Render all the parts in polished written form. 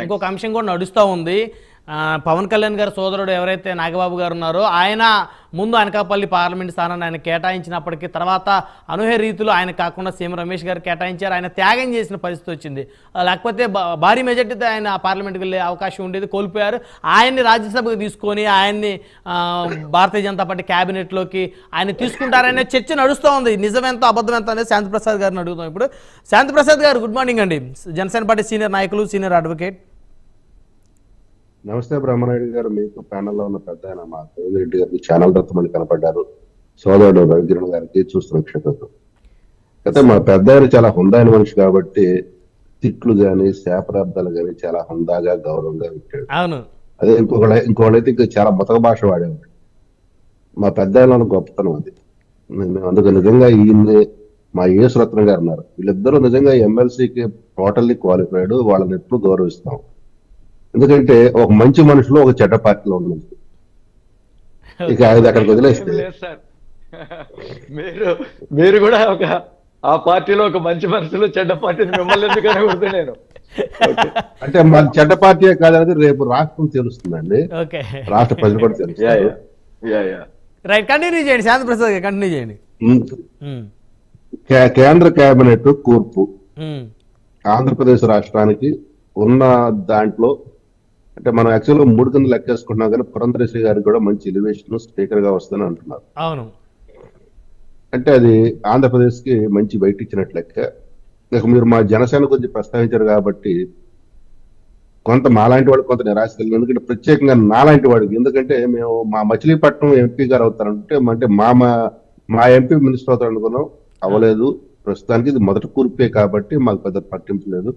ఇంకొక అంశం కూడా నడుస్తూ ఉంది. పవన్ కళ్యాణ్ గారి సోదరుడు ఎవరైతే నాగబాబు గారు ఉన్నారో ఆయన ముందు అనకాపల్లి పార్లమెంట్ స్థానాన్ని ఆయన కేటాయించినప్పటికీ తర్వాత అనూహ్య రీతిలో ఆయన కాకుండా సీఎం రమేష్ గారు కేటాయించారు. ఆయన త్యాగం చేసిన పరిస్థితి వచ్చింది. లేకపోతే భారీ మెజార్టీతో ఆయన పార్లమెంట్కి వెళ్ళే అవకాశం ఉండేది, కోల్పోయారు. ఆయన్ని రాజ్యసభకు తీసుకొని ఆయన్ని భారతీయ జనతా పార్టీ క్యాబినెట్లోకి ఆయన తీసుకుంటారనే చర్చ నడుస్తూ ఉంది. నిజమెంతో అబద్ధం ఎంత అనేది శాంతిప్రసాద్ గారిని అడుగుతాం ఇప్పుడు. శాంతిప్రసాద్ గారు గుడ్ మార్నింగ్ అండి. జనసేన పార్టీ సీనియర్ నాయకులు, సీనియర్ అడ్వకేట్. నమస్తే బ్రహ్మనాయుడు గారు. మీకు ప్యానల్లో ఉన్న పెద్ద ఆయన మా రెడ్డి గారికి ఛానల్ రత్నమని కనపడ్డారు. సోదరుడు రవికిరణ్ గారికి చూస్తున్న క్షేత్రం. అయితే మా పెద్ద ఆయన చాలా హుందాయిన మనిషి కాబట్టి తిట్లు గాని శాపరార్థాలు గాని చాలా హుందాగా గౌరవంగా పెట్టాడు. అవును. అదే ఇంకోళ్ళైతే ఇంకా చాలా మొతక భాష వాడేవాడు. మా పెద్ద ఆయన గొప్పతనం అది. అందుకు నిజంగా ఈయన్ని మా యేసు రత్న గారు ఉన్నారు, వీళ్ళిద్దరూ నిజంగా ఎమ్మెల్సీకి టోటల్లీ క్వాలిఫైడ్. వాళ్ళని ఎప్పుడు గౌరవిస్తాం. ఎందుకంటే ఒక మంచి మనుషులు ఒక చెడ్డ పార్టీలో ఉన్నది. ఇక అది అక్కడికి వదిలేస్తే మీరు కూడా ఒక ఆ పార్టీలో ఒక మంచి మనుషులు చెడ్డ పార్టీని మిమ్మల్ని ఎందుకని కొడుతూ నేను అంటే మాది చెడ్డ పార్టీయే కాదనేది రేపు రాష్ట్రం తెలుస్తుందండి. రాష్ట్ర ప్రజలు కూడా తెలుస్తుంది. కంటిన్యూ చేయండి శాంతిప్రసాద్ గారు, కంటిన్యూ చేయండి. కేంద్ర కేబినెట్ కూర్పు ఆంధ్రప్రదేశ్ రాష్ట్రానికి ఉన్న దాంట్లో అంటే మనం యాక్చువల్గా 3 కింద లెక్కేసుకుంటున్నాం కానీ పురంధరేశ్వరి గారికి కూడా మంచి ఎలివేషన్ స్పీకర్ గా వస్తుందని అంటున్నారు. అవును. అంటే అది ఆంధ్రప్రదేశ్ కి మంచి బయట ఇచ్చినట్లు లెక్క. ఇక మీరు మా జనసేన గురించి ప్రస్తావించారు కాబట్టి కొంత మాలాంటి వాడు కొంత నిరాశ కలిగింది. ఎందుకంటే ప్రత్యేకంగా నాలాంటి వాడికి, ఎందుకంటే మేము మా మచిలీపట్నం ఎంపీ గారు అవుతారంటే అంటే మా ఎంపీ మినిస్టర్ అవుతారు అనుకున్నాం, అవ్వలేదు. ప్రస్తుతానికి ఇది మొదటి కూర్పే కాబట్టి మాకు పెద్ద పట్టింపు లేదు.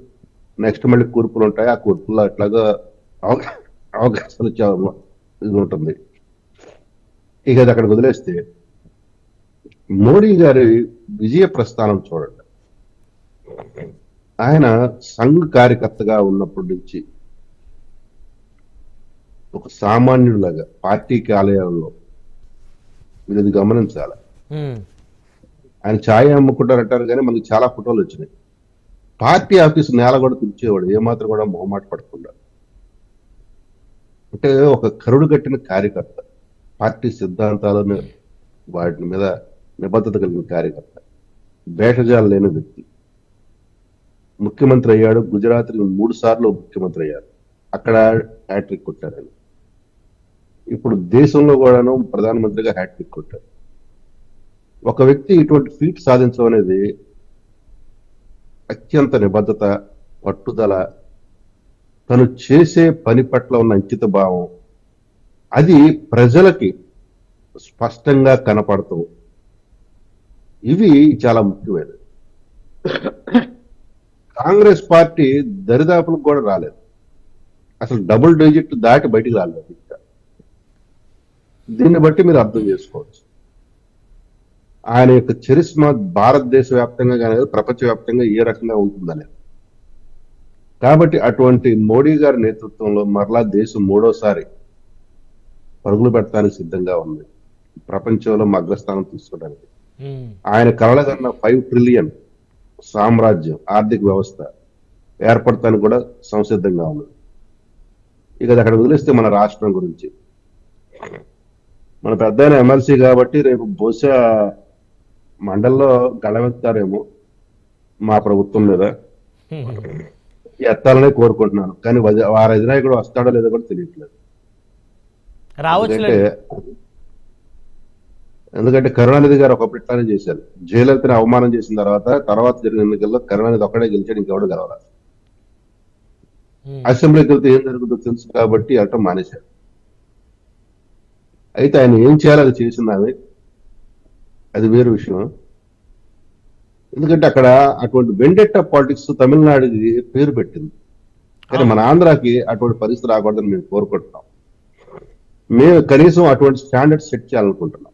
నెక్స్ట్ మళ్ళీ కూర్పులు ఉంటాయి, ఆ కూర్పుల్లో అట్లాగా అవకాశాలు ఇది ఉంటుంది. ఇక అది అక్కడ వదిలేస్తే మోడీ గారి విజయ ప్రస్థానం చూడండి. ఆయన సంఘ్ కార్యకర్తగా ఉన్నప్పటి నుంచి ఒక సామాన్యుడిలాగా పార్టీ కార్యాలయంలో మీరు ఇది గమనించాలి. ఆయన ఛాయ్ అమ్ముకుంటారంటారు కానీ మనకి చాలా ఫోటోలు వచ్చినాయి. పార్టీ ఆఫీసు నేల కూడా తుడిచేవాడు, ఏమాత్రం కూడా మొహమాట పడకుండా. అంటే ఒక కరుడు కట్టిన కార్యకర్త, పార్టీ సిద్ధాంతాలను వాటి మీద నిబద్ధత కలిగిన కార్యకర్త, భేషజాలు లేని వ్యక్తి. ముఖ్యమంత్రి అయ్యాడు. గుజరాత్ 3 సార్లు ముఖ్యమంత్రి అయ్యారు, అక్కడ హ్యాట్రిక్ కొట్టారు. ఇప్పుడు దేశంలో కూడాను ప్రధానమంత్రిగా హ్యాట్రిక్ కొట్టారు. ఒక వ్యక్తి ఇటువంటి ఫీట్ సాధించడం అనేది అత్యంత నిబద్ధత, పట్టుదల, తను చేసే పని పట్ల ఉన్న అంకిత భావం, అది ప్రజలకి స్పష్టంగా కనపడతాం. ఇవి చాలా ముఖ్యమైనవి. కాంగ్రెస్ పార్టీ దరిదాపులకు కూడా రాలేదు, అసలు డబుల్ డిజిట్ దాటి బయటికి రాలేదు. ఇంకా దీన్ని బట్టి మీరు అర్థం చేసుకోవచ్చు ఆయన యొక్క చరిస్మా భారతదేశ వ్యాప్తంగా కానీ ప్రపంచవ్యాప్తంగా ఏ రకంగా ఉంటుందనేది. కాబట్టి అటువంటి మోడీ గారి నేతృత్వంలో మరలా దేశం 3వసారి పరుగులు పెట్టడానికి సిద్ధంగా ఉంది, ప్రపంచంలో అగ్రస్థానం తీసుకోవడానికి. ఆయన కలలుగన్న 5 ట్రిలియన్ సామ్రాజ్యం, ఆర్థిక వ్యవస్థ ఏర్పడటానికి కూడా సంసిద్ధంగా ఉన్నది. ఇక అక్కడ వదిలేస్తే మన రాష్ట్రం గురించి, మన పెద్ద ఎమ్మెల్సీ కాబట్టి రేపు బహుశా మండల్లో గళవెత్తారేమో మా ప్రభుత్వం మీద, ఎత్తాలనే కోరుకుంటున్నాను. కానీ వారి అధినాయకుడు వస్తాడో లేదో కూడా తెలియట్లేదు. ఎందుకంటే కరుణానిధి గారు ఒకప్పుడు ఇట్లానే చేశారు. జయలలితని అవమానం చేసిన తర్వాత జరిగిన ఎన్నికల్లో కరుణానిధి ఒక్కడే గెలిచాడు, ఇంకెవడు గెలవాలి. అసెంబ్లీకి వెళ్తే ఏం జరుగుతుందో తెలుసు కాబట్టి అటం మానేశారు. అయితే ఆయన ఏం చేయాలో అది చేసింది, అది వేరు విషయం. ఎందుకంటే అక్కడ అటువంటి వెండెట్టా పాలిటిక్స్ తమిళనాడుకి పేరు పెట్టింది, కానీ మన ఆంధ్రాకి అటువంటి పరిస్థితి రాకూడదని మేము కోరుకుంటున్నాం. మేము కనీసం అటువంటి స్టాండర్డ్స్ సెట్ చేయాలనుకుంటున్నాం.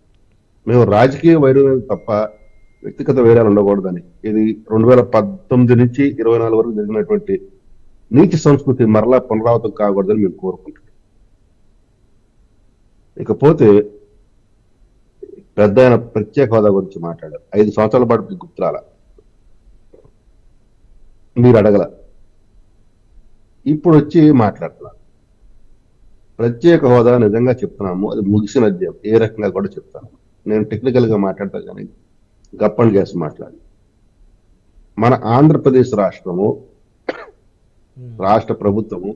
మేము రాజకీయ వైరం తప్ప వ్యక్తిగత వైరాలు ఉండకూడదని. ఇది 2019 నుంచి 24 వరకు జరిగినటువంటి నీతి సంస్కృతి మరలా పునరావృతం కాకూడదని మేము కోరుకుంటున్నాం. ఇకపోతే పెద్ద ఆయన ప్రత్యేక హోదా గురించి మాట్లాడారు. 5 సంవత్సరాల పాటు మీకు గుర్తురాల, మీరు అడగల. ఇప్పుడు వచ్చి మాట్లాడుతున్నారు. ప్రత్యేక హోదా నిజంగా చెప్తున్నాము, అది ముగిసిన అధ్యాయం. ఏ రకంగా కూడా చెప్తాను. నేను టెక్నికల్ గా మాట్లాడతా కానీ గప్పండి చేసి మాట్లాడి, మన ఆంధ్రప్రదేశ్ రాష్ట్రము, రాష్ట్ర ప్రభుత్వము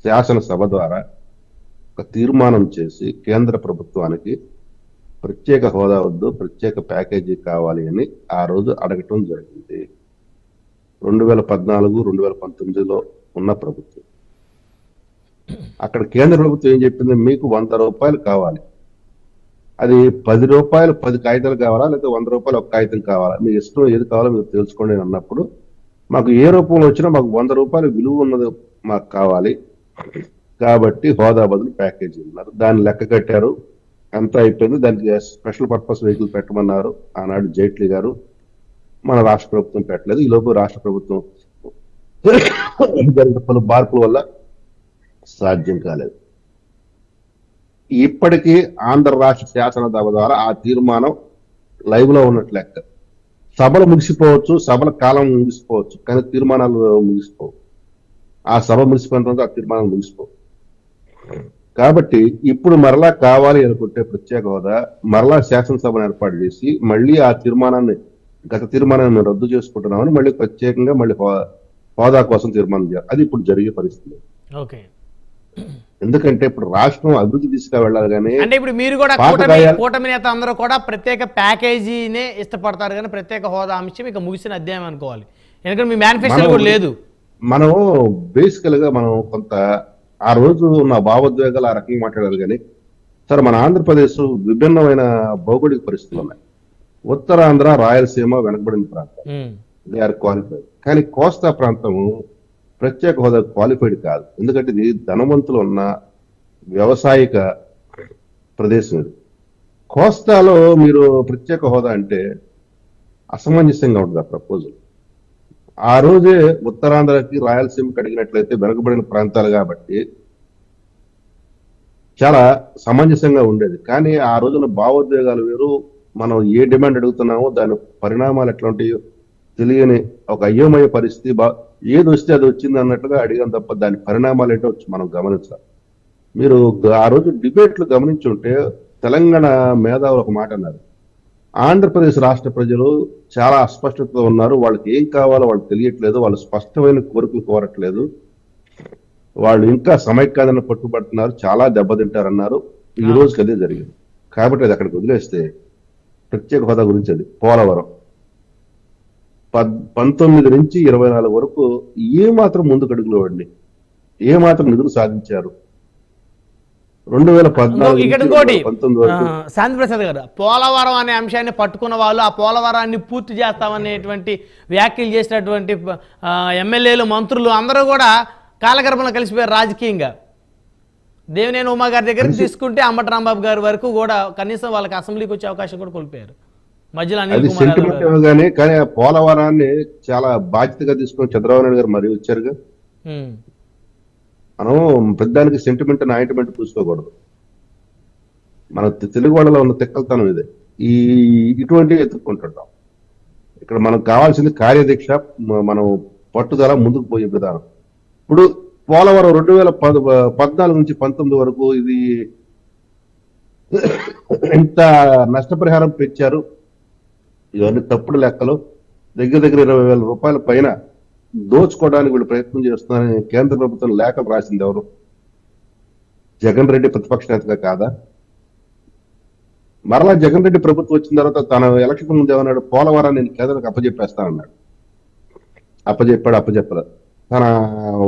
శాసనసభ ద్వారా ఒక తీర్మానం చేసి కేంద్ర ప్రభుత్వానికి ప్రత్యేక హోదా వద్దు, ప్రత్యేక ప్యాకేజీ కావాలి అని ఆ రోజు అడగటం జరిగింది. 2014, 2019లో ఉన్న ప్రభుత్వం. అక్కడ కేంద్ర ప్రభుత్వం ఏం చెప్పింది, మీకు 100 రూపాయలు కావాలి, అది 10 రూపాయలు 10 కాగితాలు కావాలా, లేకపోతే 100 రూపాయలు ఒక కాగితం కావాలా, మీ ఇష్టం ఏది కావాలో మీరు తెలుసుకోండి అని అన్నప్పుడు, మాకు ఏ రూపంలో వచ్చినా మాకు 100 రూపాయలు విలువ ఉన్నది మాకు కావాలి, కాబట్టి హోదా బదులు ప్యాకేజీ ఉన్నారు. దాన్ని లెక్క కట్టారు, అంతా అయిపోయింది. దానికి స్పెషల్ పర్పస్ వెహికల్ పెట్టమన్నారు ఆనాడు జైట్లీ గారు. మన రాష్ట్ర ప్రభుత్వం పెట్టలేదు. ఈ లోపు రాష్ట్ర ప్రభుత్వం జరిగిన పలు మార్పుల వల్ల సాధ్యం కాలేదు. ఇప్పటికీ ఆంధ్ర రాష్ట్ర శాసనసభ ద్వారా ఆ తీర్మానం లైవ్ లో ఉన్నట్లు లెక్క. సభలు ముగిసిపోవచ్చు, సభల కాలం ముగిసిపోవచ్చు, కానీ తీర్మానాలు ముగిసిపోవు. ఆ సభ ముగిసిపోయిన తర్వాత ఆ తీర్మానాలు ముగిసిపోవు. కాబట్టి ఇప్పుడు మరలా కావాలి అనుకుంటే ప్రత్యేక హోదా, మరలా శాసనసభను ఏర్పాటు చేసి మళ్ళీ ఆ తీర్మానాన్ని, గత తీర్మానాన్ని మేము రద్దు చేసుకుంటున్నామని మళ్ళీ ప్రత్యేకంగా మళ్ళీ హోదా కోసం తీర్మానం చేయాలి. అది ఇప్పుడు జరిగే పరిస్థితి. ఓకే, ఎందుకంటే ఇప్పుడు రాష్ట్రం అభివృద్ధి దిశగా వెళ్ళాలి. కానీ అంటే ఇప్పుడు మీరు కూడా కూటమి నేత అందరూ కూడా ప్రత్యేక ప్యాకేజీనే ఇష్టపడతారు, కానీ ప్రత్యేక హోదా అంశం ఇక ముగిసిన అధ్యాయం అనుకోవాలి. ఎందుకంటే మీ మేనిఫెస్టో కూడా లేదు. మనం బేసికల్ గా మనం కొంత ఆ రోజు ఉన్న భావోద్వేగాలు ఆ రకంగా మాట్లాడారు. కానీ సరే, మన ఆంధ్రప్రదేశ్ విభిన్నమైన భౌగోళిక పరిస్థితులు ఉన్నాయి. ఉత్తరాంధ్ర, రాయలసీమ వెనకబడిన ప్రాంతం, దే ఆర్ క్వాలిఫైడ్. కానీ కోస్తా ప్రాంతము ప్రత్యేక హోదా క్వాలిఫైడ్ కాదు. ఎందుకంటే ఇది ధనవంతులు ఉన్న వ్యవసాయక ప్రదేశం. ఇది కోస్తాలో మీరు ప్రత్యేక హోదా అంటే అసమంజసంగా ఉంటుంది ఆ ప్రపోజల్. ఆ రోజే ఉత్తరాంధ్రకి, రాయలసీమకి అడిగినట్లయితే వెనుకబడిన ప్రాంతాలు కాబట్టి చాలా సమంజసంగా ఉండేది. కానీ ఆ రోజున భావోద్వేగాలు వేరు, మనం ఏ డిమాండ్ అడుగుతున్నామో దాని పరిణామాలు ఎట్లాంటివో తెలియని ఒక అయోమయ పరిస్థితి. ఏది వస్తే అది వచ్చింది అన్నట్లుగా అడిగాం తప్ప దాని పరిణామాలు ఏంటో మనం గమనించాలి. మీరు ఆ రోజు డిబేట్లు గమనించుంటే తెలంగాణ మేధావులు ఒక మాట అన్నారు, ఆంధ్రప్రదేశ్ రాష్ట్ర ప్రజలు చాలా అస్పష్టతతో ఉన్నారు, వాళ్ళకి ఏం కావాలో వాళ్ళకి తెలియట్లేదు, వాళ్ళు స్పష్టమైన కోరికలు కోరట్లేదు, వాళ్ళు ఇంకా సమైక్యాన్ని పట్టుబడుతున్నారు, చాలా దెబ్బతింటారన్నారు. ఈ రోజుకి అదే జరిగింది. కాబట్టి అది అక్కడికి వదిలేస్తే ప్రత్యేక హోదా గురించి అది పోలవరం 19 నుంచి 24 వరకు ఏమాత్రం ముందుకు అడుగులు పడి ఏమాత్రం నిధులు సాధించారు. 2014 వరకు శాంతిప్రసాద్ గారు, పోలవరం అనే అంశాన్ని పట్టుకున్న వాళ్ళు ఆ పోలవరాన్ని పూర్తి చేస్తామనేటువంటి వ్యాఖ్యలు చేసినటువంటి ఎమ్మెల్యేలు, మంత్రులు అందరూ కూడా కాలగర్భంలో కలిసిపోయారు రాజకీయంగా. దేవినేని ఉమా గారి దగ్గర తీసుకుంటే అంబటి రాంబాబు గారి వరకు కూడా కనీసం వాళ్ళకి అసెంబ్లీకి వచ్చే అవకాశం కూడా కోల్పోయారు. మధ్యలో అది సెంటిమెంట్ గానీ, కానీ ఆ పోలవరాన్ని చాలా బాధ్యతగా తీసుకుని చంద్రబాబు నాయుడు గారు మరీ వచ్చారుగా. మనం పెద్దానికి సెంటిమెంట్ ఆయింట్మెంట్ చూసుకోకూడదు. మన తెలుగు వాళ్ళలో ఉన్న తిక్కలతనం ఇదే. ఇటువంటివి ఎత్తుక్కుంటుంటాం. ఇక్కడ మనకు కావాల్సింది కార్యదీక్ష, మనం పట్టుదల, ముందుకు పోయే విధానం. ఇప్పుడు పోలవరం 2014 నుంచి 19 వరకు ఇది ఎంత నష్టపరిహారం పెంచారు, ఇవన్నీ తప్పుడు లెక్కలు. దగ్గర 20,000 రూపాయల పైన దోచుకోవడానికి వీళ్ళు ప్రయత్నం చేస్తున్నారని కేంద్ర ప్రభుత్వం లేఖలు రాసింది ఎవరు? జగన్ రెడ్డి ప్రతిపక్ష నేతగా కాదా? మరలా జగన్ రెడ్డి ప్రభుత్వం వచ్చిన తర్వాత తన ఎలక్షన్ ముందు ఏమన్నాడు, పోలవరాన్ని నేను కేంద్రానికి అప్పచెప్పేస్తానన్నాడు. అప్పచెప్పలేదు. తన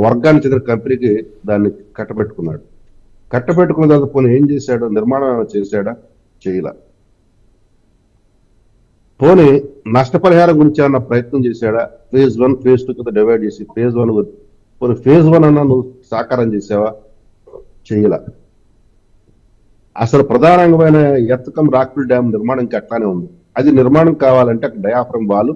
వర్గానికి చెందిన కంపెనీకి దాన్ని కట్టబెట్టుకున్నాడు. కట్టబెట్టుకున్న తర్వాత పోనీ ఏం చేశాడు? నిర్మాణం చేశాడా? చేయలా. పోనీ నష్టపరిహారం గురించి ఏమన్నా ప్రయత్నం చేశాడా? ఫేజ్ 1, ఫేజ్ 2 కింద డివైడ్ చేసి ఫేజ్ 1 పోనీ ఫేజ్ 1 అన్నా నువ్వు సాకారం చేసావా? చేయలా. అసలు ప్రధానంగా ఎత్తకం రాక్ఫిల్ డ్యామ్ నిర్మాణం ఇంకా అట్లానే ఉంది. అది నిర్మాణం కావాలంటే అక్కడ డయాఫ్రమ్ వాల్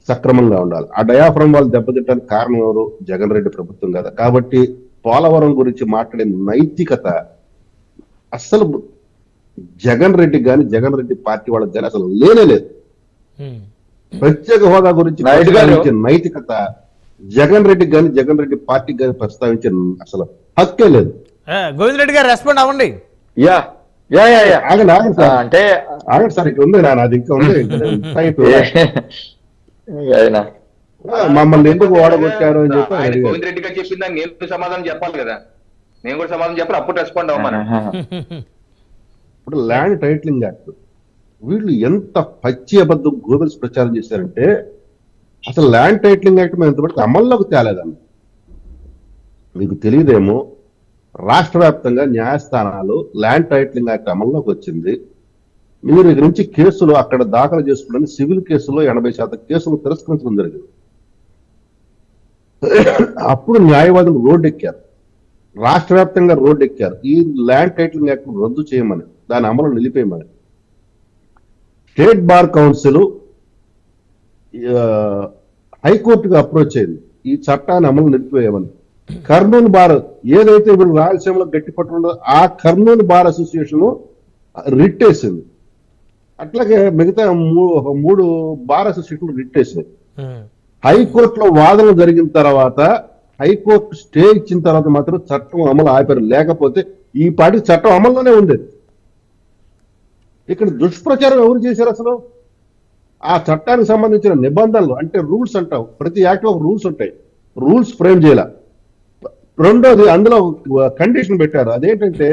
సక్రమంగా ఉండాలి. ఆ డయాఫ్రమ్ వాల్ దెబ్బతింటానికి కారణం ఎవరు? జగన్ రెడ్డి ప్రభుత్వం కదా. కాబట్టి పోలవరం గురించి మాట్లాడే నైతికత అస్సలు జగన్ రెడ్డి కానీ, జగన్ రెడ్డి పార్టీ వాళ్ళకి కానీ అసలు లేనే లేదు. ప్రత్యేక హోదా గురించి నైతికత జగన్ రెడ్డికి కానీ జగన్ రెడ్డి పార్టీకి కానీ ప్రస్తావించే అసలు హక్కే లేదు. గోవింద్ రెడ్డి గారు రెస్పాండ్ అవ్వండి. యా యా యా యా ఆగండి ఆగండి సార్, అంటే ఆగండి సార్, ఇక్కడ ఉంది నాది ఇంకా ఉంది టైప్. అయినా మమ్మల్ని ఎందుకు ఓడగొట్టారు అని చెప్పి ఆయన అడిగారు. గోవింద్ రెడ్డి గారు చెప్పిందా నేను సమాధానం చెప్పాలి కదా, నేను కూడా సమాధానం చెప్పాలి, అప్పుడు రెస్పాండ్ అవ్వమని. ఇప్పుడు ల్యాండ్ టైటిలింగ్ యాక్ట్ వీళ్ళు ఎంత పచ్చి అబద్ధం గోబెల్స్ ప్రచారం చేశారంటే అసలు ల్యాండ్ టైటిలింగ్ యాక్ట్ మేము ఇంతవరకు అమల్లోకి తేలేదండి. మీకు తెలియదేమో, రాష్ట్ర వ్యాప్తంగా న్యాయస్థానాలు ల్యాండ్ టైటిలింగ్ యాక్ట్ అమల్లోకి వచ్చింది. మీరు ఇక నుంచి కేసులు అక్కడ దాఖలు చేసుకోవడానికి సివిల్ కేసులో 80% కేసులు తిరస్కరించడం జరిగింది. అప్పుడు న్యాయవాదులు రోడ్డు ఎక్కారు, రాష్ట్ర వ్యాప్తంగా రోడ్డు ఎక్కారు ఈ ల్యాండ్ టైటిలింగ్ యాక్ట్ రద్దు చేయమని, దాని అమలు నిలిపేయమని. స్టేట్ బార్ కౌన్సిల్ హైకోర్టుకు అప్రోచ్ అయింది ఈ చట్టాన్ని అమలు నిలిపివేయమని. కర్నూలు బార్ ఏదైతే వీళ్ళు రాయలసీమలో గట్టి పట్టుకుందో ఆ కర్నూలు బార్ అసోసియేషన్ రిట్ వేసింది. అట్లాగే మిగతా మూడు బార్ అసోసియేషన్లు రిట్ వేసినాయి. హైకోర్టులో వాదనలు జరిగిన తర్వాత హైకోర్టు స్టే ఇచ్చిన తర్వాత మాత్రం చట్టం అమలు ఆపారు, లేకపోతే ఈ పాటికి చట్టం అమల్లోనే ఉండేది. ఇక్కడ దుష్ప్రచారం ఎవరు చేశారు అసలు? ఆ చట్టానికి సంబంధించిన నిబంధనలు అంటే రూల్స్ అంటావు, ప్రతి యాక్ట్ లో రూల్స్ ఉంటాయి, రూల్స్ ఫ్రేమ్ చేయాల. రెండోది అందులో కండిషన్ పెట్టారు, అదేంటంటే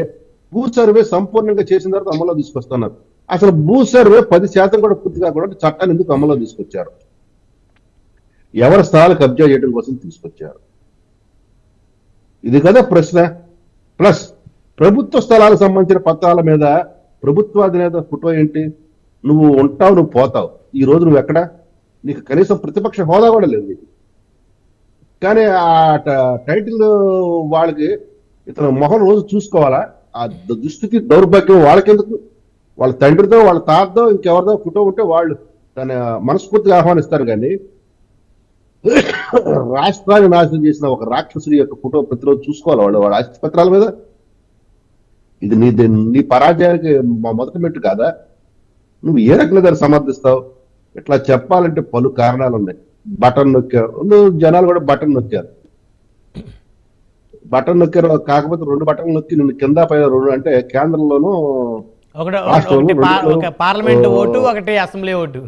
భూ సర్వే సంపూర్ణంగా చేసిన తర్వాత అమల్లో తీసుకొస్తున్నారు. అసలు భూ సర్వే 10% కూడా పూర్తి కాకుండా చట్టాన్ని ఎందుకు అమల్లో తీసుకొచ్చారు? ఎవరి స్థలాలు కబ్జా చేయడం కోసం తీసుకొచ్చారు, ఇది కదా ప్రశ్న. ప్లస్ ప్రభుత్వ స్థలాలకు సంబంధించిన పత్రాల మీద ప్రభుత్వాధినేత ఫోటో ఏంటి? నువ్వు ఉంటావు, నువ్వు పోతావు, ఈ రోజు నువ్వు ఎక్కడ? నీకు కనీసం ప్రతిపక్ష హోదా కూడా లేదు నీకు. కానీ ఆ టైటిల్ వాళ్ళకి ఇతను మొహం రోజు చూసుకోవాలా? ఆ దుస్థితి దౌర్భాగ్యం వాళ్ళకెందుకు? వాళ్ళ తండ్రితో వాళ్ళ తాతతో ఇంకెవరిదో ఫోటో ఉంటే వాళ్ళు దాన్ని మనస్ఫూర్తిగా ఆహ్వానిస్తారు. కానీ రాష్ట్రాన్ని నాశనం చేసిన ఒక రాక్షసుడి యొక్క ఫోటో ప్రతిరోజు చూసుకోవాలి వాళ్ళు వాళ్ళ ఆస్తి పత్రాల మీద. ఇది నీ పరాజయానికి మొదటి మెట్టు కాదా? నువ్వు ఏ రకంగా దాన్ని సమర్థిస్తావు? ఇట్లా చెప్పాలంటే పలు కారణాలు ఉన్నాయి. బటన్ నొక్కారు, జనాలు కూడా బటన్ నొక్కారు. కాకపోతే 2 బటన్లు నొక్కి నిన్ను కింద పైన 2 అంటే కేంద్రంలోనూ పార్లమెంట్ ఓటు, ఒకటి అసెంబ్లీ ఓటు.